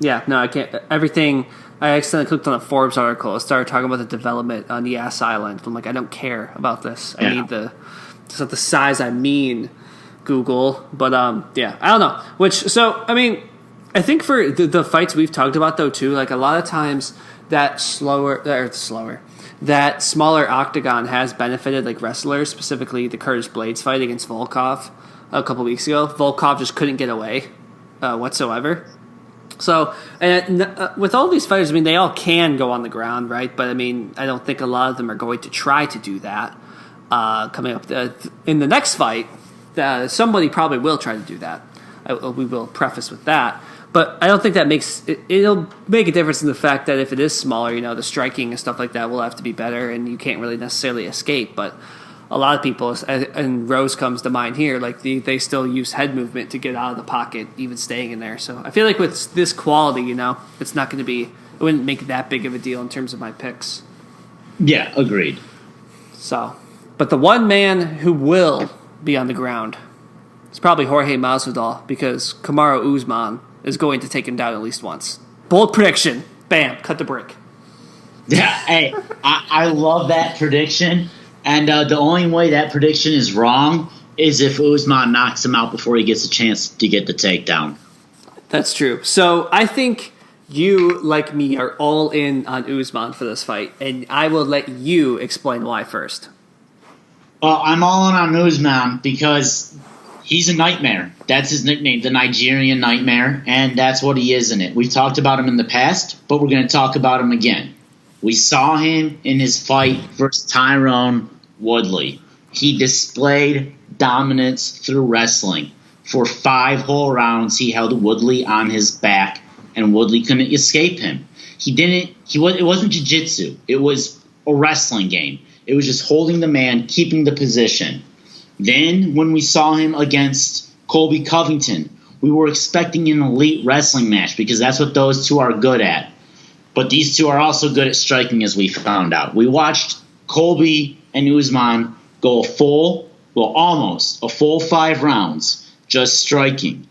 Yeah, no, I can't. Everything, I accidentally clicked on a Forbes article. It started talking about the development on Yas Island. I'm like, I don't care about this. I need it's not the size I mean, Google. But, I don't know. I think for the fights we've talked about, though, too, like a lot of times that that smaller octagon has benefited like wrestlers, specifically the Curtis Blades fight against Volkov a couple weeks ago. Volkov just couldn't get away whatsoever. So, with all these fighters, I mean, they all can go on the ground, right? But, I mean, I don't think a lot of them are going to try to do that coming up. In the next fight, somebody probably will try to do that. We will preface with that. But I don't think that it'll make a difference in the fact that if it is smaller, the striking and stuff like that will have to be better, and you can't really necessarily escape. But a lot of people, and Rose comes to mind here, like they still use head movement to get out of the pocket, even staying in there. So I feel like with this quality, it's not going to be, it wouldn't make that big of a deal in terms of my picks. Yeah, agreed. So, but the one man who will be on the ground is probably Jorge Masvidal, because Kamaru Usman is going to take him down at least once. Bold prediction. Bam, cut the break. Yeah, hey, I love that prediction. And the only way that prediction is wrong is if Usman knocks him out before he gets a chance to get the takedown. That's true. So I think you, like me, are all in on Usman for this fight, and I will let you explain why first. Well, I'm all in on Usman because he's a nightmare. That's his nickname, the Nigerian Nightmare, and that's what he is in it. We've talked about him in the past, but we're going to talk about him again. We saw him in his fight versus Tyrone Woodley. He displayed dominance through wrestling. For 5 whole rounds, he held Woodley on his back, and Woodley couldn't escape him. It wasn't jiu-jitsu. It was a wrestling game. It was just holding the man, keeping the position. Then, when we saw him against Colby Covington, we were expecting an elite wrestling match because that's what those two are good at. But these two are also good at striking, as we found out. We watched Colby and Usman go almost a full 5 rounds just striking.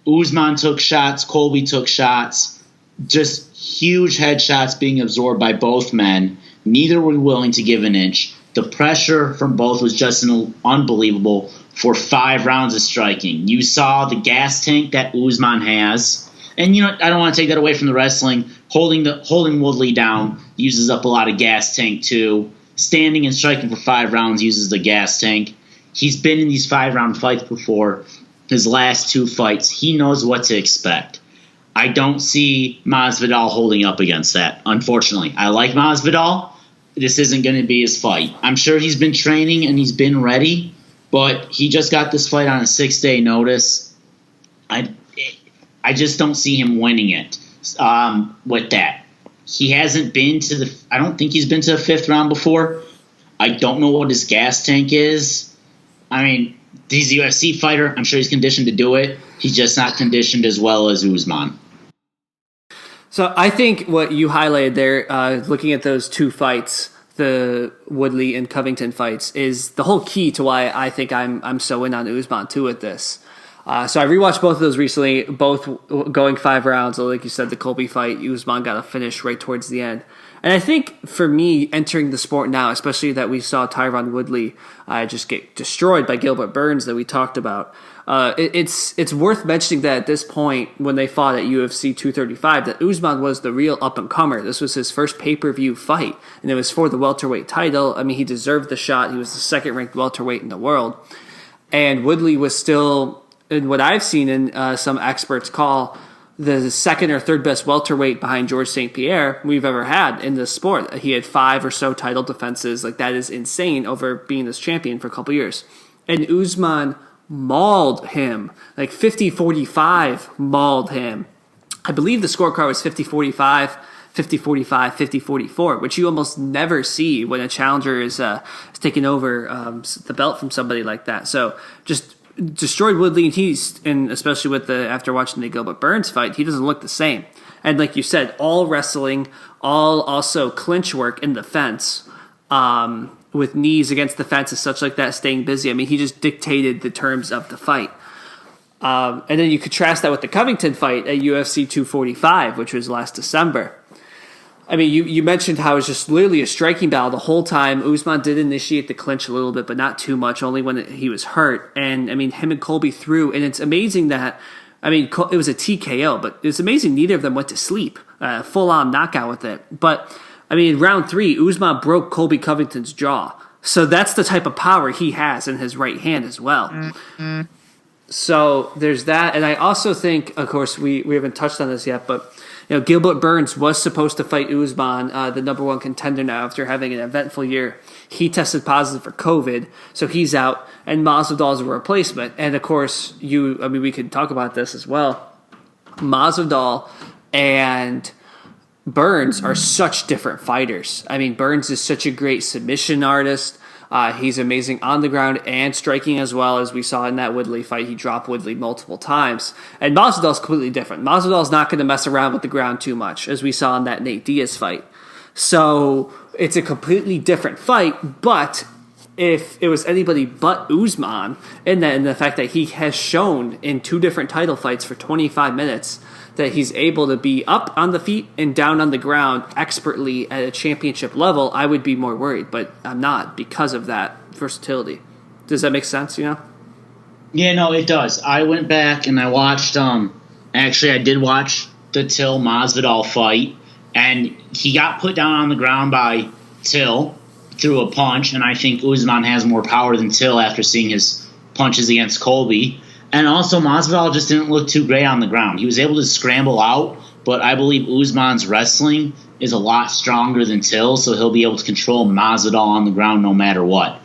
Usman took shots, Colby took shots, just huge headshots being absorbed by both men. Neither were willing to give an inch. The pressure from both was just unbelievable for 5 rounds of striking. You saw the gas tank that Usman has. And, I don't want to take that away from the wrestling. Holding Woodley down uses up a lot of gas tank, too. Standing and striking for 5 rounds uses the gas tank. He's been in these 5-round fights before. His last 2 fights, he knows what to expect. I don't see Masvidal holding up against that, unfortunately. I like Masvidal. This isn't going to be his fight. I'm sure he's been training and he's been ready, but he just got this fight on a 6-day notice. I just don't see him winning it with that. He hasn't been I don't think he's been to the 5th round before. I don't know what his gas tank is. I mean, he's a UFC fighter. I'm sure he's conditioned to do it. He's just not conditioned as well as Usman. So I think what you highlighted there, looking at those 2 fights, the Woodley and Covington fights, is the whole key to why I think I'm so in on Usman too with this. So I rewatched both of those recently, both going 5 rounds. Like you said, the Colby fight, Usman got a finish right towards the end. And I think for me, entering the sport now, especially that we saw Tyron Woodley just get destroyed by Gilbert Burns that we talked about, it's worth mentioning that at this point, when they fought at UFC 235, that Usman was the real up-and-comer. This was his first pay-per-view fight, and it was for the welterweight title. I mean, he deserved the shot. He was the 2nd-ranked welterweight in the world. And Woodley was still, in what I've seen in some experts call, the 2nd or 3rd best welterweight behind George St. Pierre we've ever had in this sport. He had 5 or so title defenses. Like, that is insane over being this champion for a couple years. And Usman mauled him. Like 50-45 mauled him. I believe the scorecard was 50-45, 50-45, 50-44, which you almost never see when a challenger is taking over the belt from somebody like that. So just destroyed Woodley, and especially with after watching the Gilbert Burns fight, he doesn't look the same. And like you said, all wrestling, all also clinch work in the fence, with knees against the fence and such like that, staying busy. I mean, he just dictated the terms of the fight. And then you contrast that with the Covington fight at UFC 245, which was last December. I mean, you mentioned how it was just literally a striking battle the whole time. Usman did initiate the clinch a little bit, but not too much, only when he was hurt. And, I mean, him and Colby threw. And it's amazing that, I mean, it was a TKO, but it's amazing neither of them went to sleep. Full-on knockout with it. But, I mean, in round 3, Usman broke Colby Covington's jaw. So that's the type of power he has in his right hand as well. Mm-hmm. So there's that. And I also think, of course, we haven't touched on this yet, but Gilbert Burns was supposed to fight Usman, the number 1 contender now, after having an eventful year. He tested positive for COVID, so he's out. And Masvidal is a replacement. And, of course, we could talk about this as well. Masvidal and Burns are such different fighters. I mean, Burns is such a great submission artist. He's amazing on the ground and striking as well, as we saw in that Woodley fight. He dropped Woodley multiple times. And Masvidal's completely different. Masvidal's not going to mess around with the ground too much, as we saw in that Nate Diaz fight. So it's a completely different fight, but if it was anybody but Usman, in the fact that he has shown in 2 different title fights for 25 minutes that he's able to be up on the feet and down on the ground expertly at a championship level, I would be more worried. But I'm not, because of that versatility. Does that make sense, Yeah, no, it does. I went back and I watched, actually I did watch the Till Masvidal fight, and he got put down on the ground by Till through a punch, and I think Usman has more power than Till after seeing his punches against Colby. And also, Masvidal just didn't look too great on the ground. He was able to scramble out, but I believe Usman's wrestling is a lot stronger than Till, so he'll be able to control Masvidal on the ground no matter what.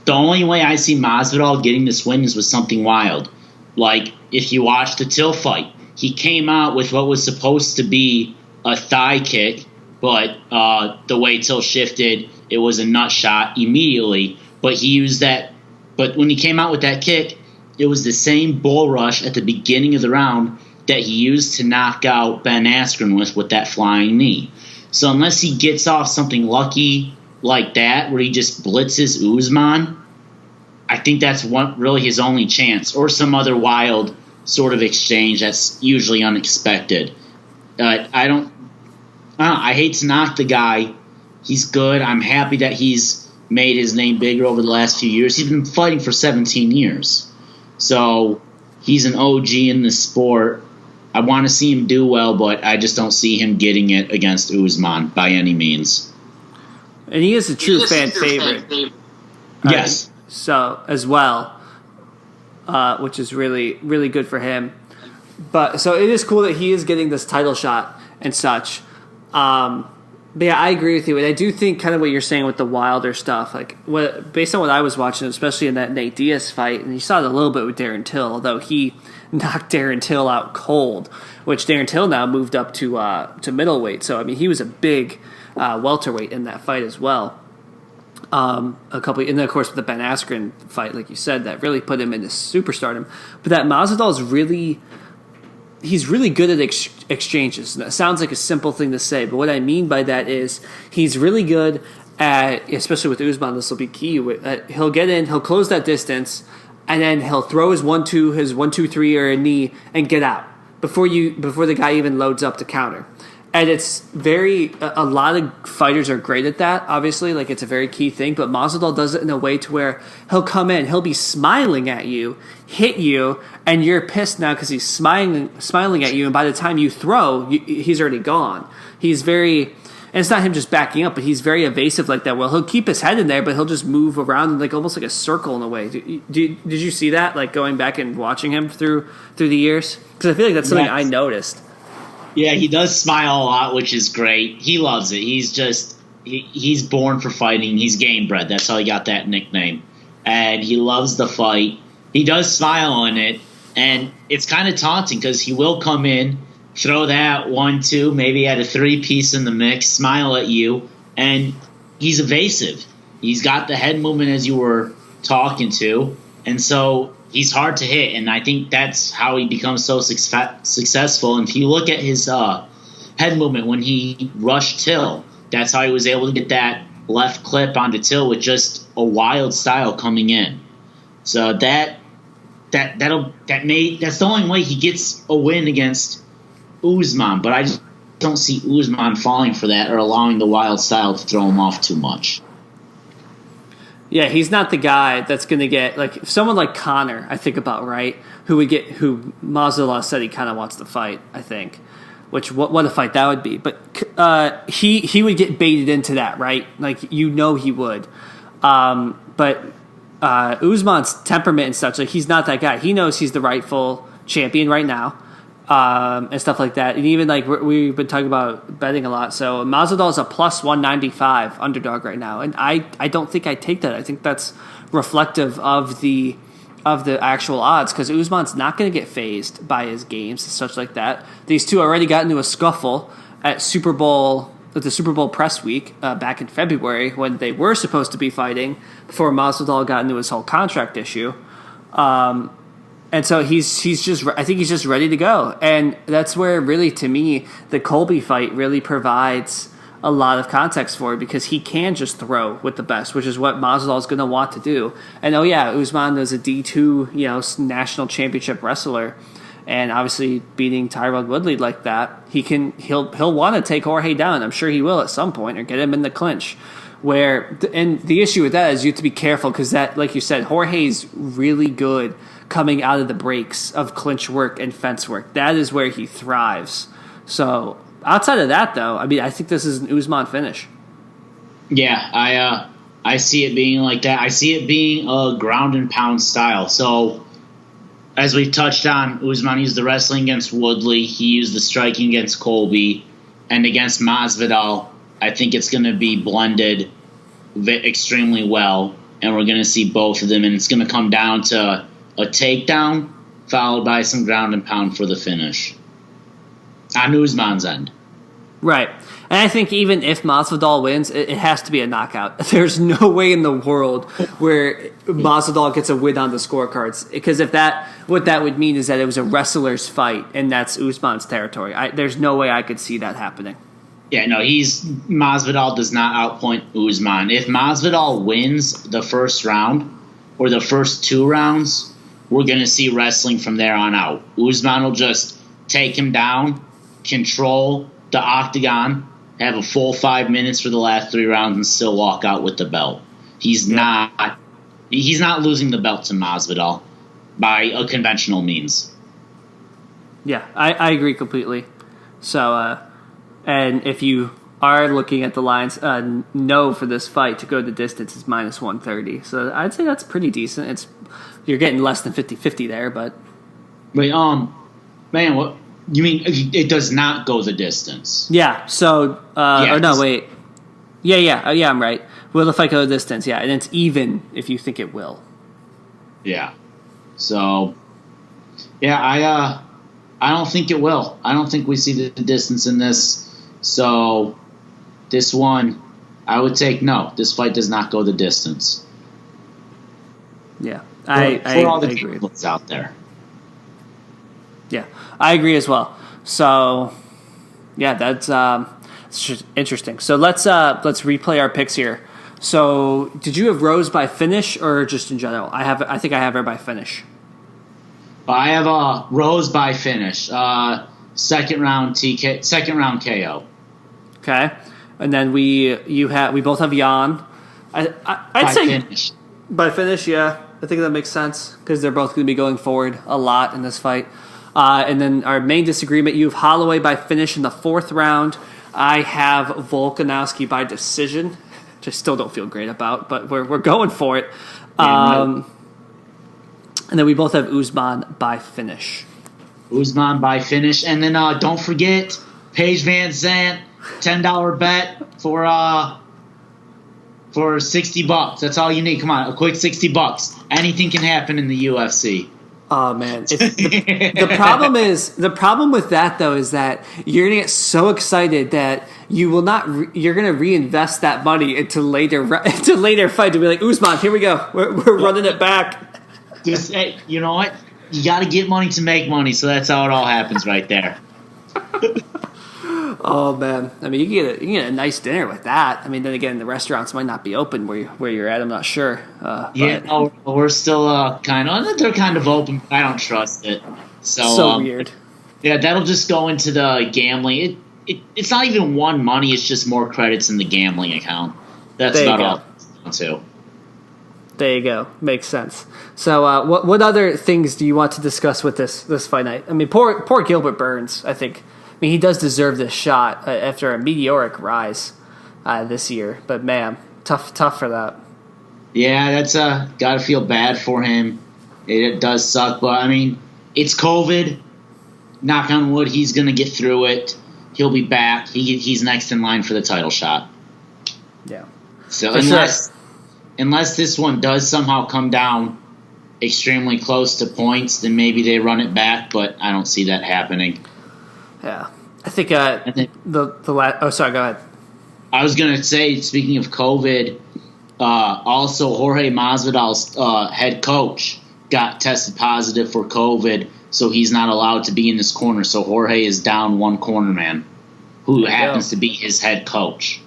The only way I see Masvidal getting this win is with something wild. Like, if you watch the Till fight, he came out with what was supposed to be a thigh kick, but the way Till shifted, it was a nut shot immediately. But he used that. But when he came out with that kick, it was the same bull rush at the beginning of the round that he used to knock out Ben Askren with that flying knee. So unless he gets off something lucky like that, where he just blitzes Usman, I think that's really his only chance, or some other wild sort of exchange that's usually unexpected. I hate to knock the guy. He's good. I'm happy that he's made his name bigger over the last few years. He's been fighting for 17 years. So he's an OG in the sport. I want to see him do well, but I just don't see him getting it against Usman by any means. And he is a true fan favorite. Yes. So, as well, which is really, really good for him. But so it is cool that he is getting this title shot and such. But yeah, I agree with you. And I do think kind of what you're saying with the Wilder stuff, like based on what I was watching, especially in that Nate Diaz fight, and you saw it a little bit with Darren Till, although he knocked Darren Till out cold, which Darren Till now moved up to middleweight. So I mean, he was a big welterweight in that fight as well. And then of course with the Ben Askren fight, like you said, that really put him into superstardom. But that Masvidal is he's really good at exchanges. That sounds like a simple thing to say, but what I mean by that is he's really good at, especially with Usman, this will be key. He'll get in, he'll close that distance, and then he'll throw his 1-2-3 or a knee and get out before the guy even loads up to counter. And it's a lot of fighters are great at that, obviously, like it's a very key thing, but Masvidal does it in a way to where he'll come in, he'll be smiling at you, hit you, and you're pissed now because he's smiling at you, and by the time you throw, he's already gone. He's very, and it's not him just backing up, but he's very evasive like that. Well, he'll keep his head in there, but he'll just move around like almost like a circle in a way. Did you see that, like going back and watching him through the years? Because I feel like that's something I noticed. Yeah, he does smile a lot, which is great. He loves it. He's born for fighting. He's game bred. That's how he got that nickname. And he loves the fight. He does smile in it, and it's kind of taunting because he will come in, throw that 1-2, maybe add a 3-piece in the mix, smile at you, and he's evasive. He's got the head movement as you were talking to, and so he's hard to hit, and I think that's how he becomes so successful. And if you look at his head movement when he rushed Till, that's how he was able to get that left clip onto Till with just a wild style coming in. So that's the only way he gets a win against Usman. But I just don't see Usman falling for that or allowing the wild style to throw him off too much. Yeah, he's not the guy that's going to get, like, someone like Conor, I think about, right? Who Masvidal said he kind of wants to fight, I think. which what a fight that would be. But he would get baited into that, right? Like, he would. But Usman's temperament and such, like, he's not that guy. He knows he's the rightful champion right now, and stuff like that. And even, like, we've been talking about betting a lot. So Masvidal is a plus 195 underdog right now, and I don't think I take that. I think that's reflective of the actual odds, because Usman's not going to get phased by his games and such like that. These two already got into a scuffle at the Super Bowl press week back in February, when they were supposed to be fighting before Masvidal got into his whole contract issue. And so he's just ready to go. And that's where, really, to me, the Colby fight really provides a lot of context for it, because he can just throw with the best, which is what Masvidal is going to want to do. And Usman is a D2, national championship wrestler, and obviously beating Tyron Woodley like that, he'll want to take Jorge down. I'm sure he will at some point, or get him in the clinch. And the issue with that is you have to be careful, because that, like you said, Jorge's really good coming out of the breaks of clinch work and fence work. That is where he thrives. So outside of that, though, I mean, I think this is an Usman finish. Yeah, I see it being like that. I see it being a ground and pound style. So, as we've touched on, Usman used the wrestling against Woodley. He used the striking against Colby. And against Masvidal, I think it's going to be blended extremely well. And we're going to see both of them. And it's going to come down to a takedown followed by some ground and pound for the finish on Usman's end. Right. And I think even if Masvidal wins, it has to be a knockout. There's no way in the world where Masvidal gets a win on the scorecards, because what that would mean is that it was a wrestler's fight, and that's Usman's territory. There's no way I could see that happening. Yeah, no, Masvidal does not outpoint Usman. If Masvidal wins the first round or the first 2 rounds, we're going to see wrestling from there on out. Usman will just take him down, control the octagon, have a full 5 minutes for the last 3 rounds, and still walk out with the belt. He's not losing the belt to Masvidal by a conventional means. Yeah, I agree completely. So, and if you are looking at the lines, no for this fight to go the distance is minus 130. So I'd say that's pretty decent. You're getting less than 50-50 there, but wait, man, what you mean? It does not go the distance? Yeah. So, wait. Yeah. I'm right. Will the fight go the distance? Yeah, and it's even if you think it will. Yeah. So, yeah, I don't think it will. I don't think we see the distance in this. So, this one, I would take no. This fight does not go the distance. Yeah, for all the people out there. Yeah, I agree as well. So, yeah, that's interesting. So let's replay our picks here. So, did you have Rose by finish or just in general? I think I have her by finish. I have Rose by finish. Second round KO. Okay, and then we both have Yan. I'd say finish. By finish, yeah. I think that makes sense because they're both going to be going forward a lot in this fight. And then our main disagreement, you have Holloway by finish in the 4th round. I have Volkanovski by decision, which I still don't feel great about, but we're going for it. And then we both have Usman by finish. Usman by finish. And then don't forget, Paige Van Zandt, $10 bet for $60. That's all you need. Come on, a quick $60. Anything can happen in the UFC. Oh man, the problem with that though is that you're gonna get so excited that you will not. You're gonna reinvest that money into later fight to be like, Usman, here we go. We're running it back. Just hey, you know what? You got to get money to make money, so that's how it all happens right there. Oh man, I mean, you can get a nice dinner with that. I mean, then again, the restaurants might not be open where you're at. I'm not sure. We're still they're kind of open. But I don't trust it. So weird. Yeah, that'll just go into the gambling. It's not even one money. It's just more credits in the gambling account. That's about all it's to. There you go. Makes sense. So, what other things do you want to discuss with this fight night? I mean, poor Gilbert Burns, I think, mean, he does deserve this shot after a meteoric rise this year. But man, tough for that. Yeah, that's gotta feel bad for him. It does suck, but I mean, it's COVID. Knock on wood, he's gonna get through it. He'll be back. He's next in line for the title shot. Yeah. So unless this one does somehow come down extremely close to points, then maybe they run it back. But I don't see that happening. Yeah, I think Oh, sorry. Go ahead. I was gonna say, speaking of COVID, also Jorge Masvidal's head coach got tested positive for COVID, so he's not allowed to be in this corner. So Jorge is down one corner man, who happens to be his head coach.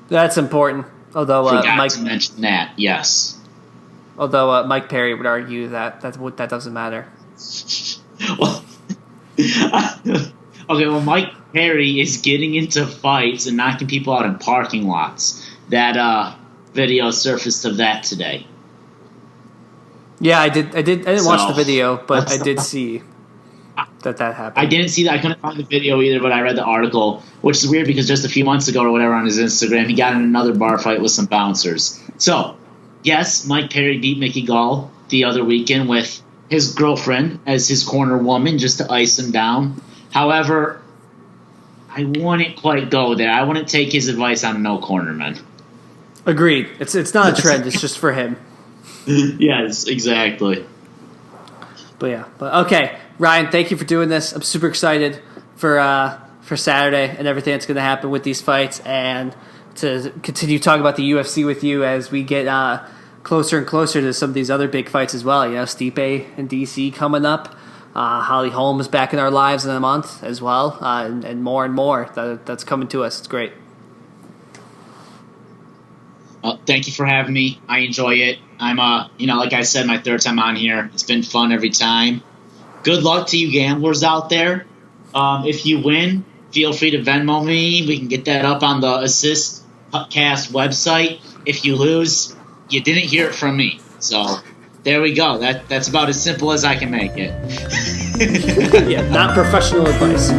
That's important. Although forgot to mention that, yes. Although Mike Perry would argue that doesn't matter. Well, okay, well, Mike Perry is getting into fights and knocking people out in parking lots. That video surfaced of that today. Yeah, I didn't watch the video, but I did see that happened. I didn't see that. I couldn't find the video either, but I read the article, which is weird because just a few months ago or whatever on his Instagram, he got in another bar fight with some bouncers. So, yes, Mike Perry beat Mickey Gall the other weekend with his girlfriend as his corner woman just to ice him down. However, I wouldn't quite go there. I wouldn't take his advice on no cornerman. Agreed. It's not a trend. It's just for him. Yes, exactly. But okay, Ryan, thank you for doing this. I'm super excited for Saturday and everything that's going to happen with these fights, and to continue talking about the UFC with you as we get closer and closer to some of these other big fights as well. You know, Stipe and DC coming up. Holly Holm is back in our lives in a month as well, and more that's coming to us. It's great. Thank you for having me. I enjoy it. I'm, like I said, my third time on here. It's been fun every time. Good luck to you gamblers out there. If you win, feel free to Venmo me. We can get that up on the Assist Podcast website. If you lose, you didn't hear it from me. So there we go. That's about as simple as I can make it. Yeah, not professional advice.